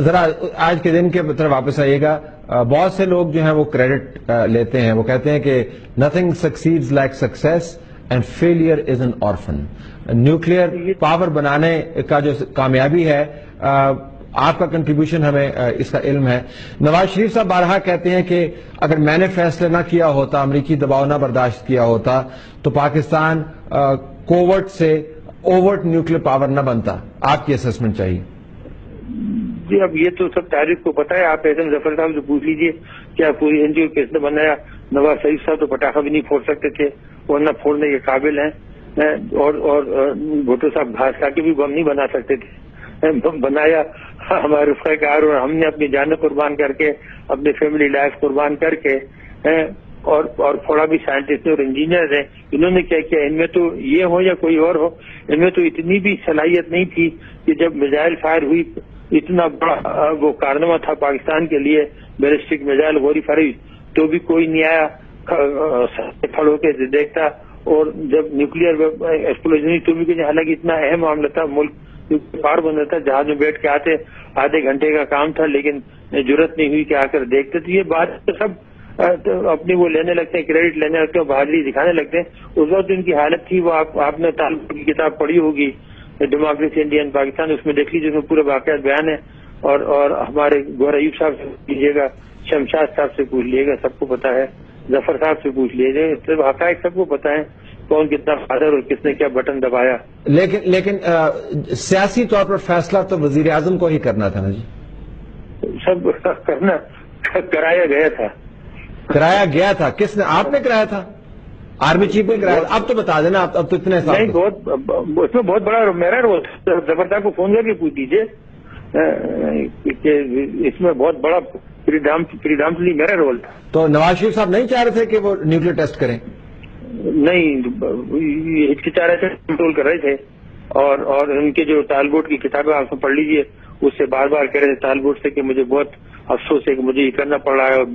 ذرا آج کے دن کے طرف واپس آئیے گا. بہت سے لوگ جو ہیں وہ کریڈٹ لیتے ہیں, وہ کہتے ہیں کہ nothing succeeds like success and failure is an orphan. Nuclear power بنانے کا جو کامیابی ہے, آپ کا کنٹریبیوشن ہمیں اس کا علم ہے. نواز شریف صاحب بارہا کہتے ہیں کہ اگر میں نے فیصلہ نہ کیا ہوتا, امریکی دباؤ نہ برداشت کیا ہوتا, تو پاکستان کوورٹ سے اوورٹ نیوکلیئر پاور نہ بنتا. آپ کی اسسمنٹ چاہیے. جی اب یہ تو سب تاریخ کو پتا ہے. آپ احسن ظفر صاحب سے پوچھ لیجئے کیا پوری این جی او کس نے بنایا. نواز شریف صاحب تو پٹاخہ بھی نہیں پھوڑ سکتے تھے, ورنہ پھوڑنے کے قابل ہیں. اور بھٹو صاحب گھاس کھا کے بھی بم نہیں بنا سکتے تھے. بنایا ہمارے رفقۂ کار, اور ہم نے اپنی جانیں قربان کر کے, اپنی فیملی لائف قربان کر کے, اور تھوڑا بھی سائنٹسٹ اور انجینئر ہیں. انہوں نے کیا کیا, ان میں تو یہ ہو یا کوئی اور ہو, ان میں تو اتنی بھی صلاحیت نہیں تھی کہ جب میزائل فائر ہوئی, اتنا بڑا وہ کارنامہ تھا پاکستان کے لیے, بیلسٹک میزائل غوری فرائی, تو بھی کوئی نہیں آیا کھڑ ہو کے دیکھتا. اور جب نیوکلیئر ایکسپلوژن ہوئی تو بھی, حالانکہ اتنا اہم معاملہ تھا, ملک پار بن رہا تھا, جہاز میں بیٹھ کے آتے, آدھے گھنٹے کا کام تھا, لیکن ضرورت نہیں ہوئی کہ آ کر دیکھتے. تو یہ بات سب اپنی وہ لینے لگتے ہیں, کریڈٹ لینے لگتے ہیں, بہادری دکھانے لگتے ہیں. اس وقت ان کی حالت تھی, وہ آپ نے طالب کی کتاب پڑھی ہوگی, ڈیموکریسی انڈیا اینڈ پاکستان, اس میں دیکھ لیجیے, اس میں پورے واقعات بیان ہے. اور ہمارے گوہر ایوب صاحب سے پوچھ لیجیے گا, شمشاد صاحب سے پوچھ لیجیے گا, سب کو پتا ہے. ظفر صاحب سے پوچھ لیجیے, حقائق سب کو پتا ہے, کون کتنا فادر اور کس نے کیا بٹن دبایا. لیکن سیاسی طور پر فیصلہ تو وزیر اعظم کو ہی کرنا تھا نا جی. سب کرایا گیا تھا. کرایا گیا تھا کس نے؟ آپ نے کرایا تھا, آرمی چیف نے کرایا تھا. اب تو بتا دینا, اب تو اتنے نہیں, اس میں بہت بڑا میرا رول تھا. ظفر صاحب کو فون کر کے پوچھ دیجیے کہ اس میں بہت بڑا پریڈامٹلی میرا رول تھا. تو نواز شریف صاحب نہیں چاہ رہے تھے کہ وہ نیوکلیئر ٹیسٹ کریں؟ نہیں, ہچکچا رہے تھے, کنٹرول کر رہے تھے. اور ان کے جو تالبوٹ کی کتابیں آپ پڑھ لیجیے, اس سے بار بار کہہ رہے تھے تالبوٹ سے کہ مجھے بہت افسوس ہے کہ مجھے یہ کرنا پڑ رہا ہے. اور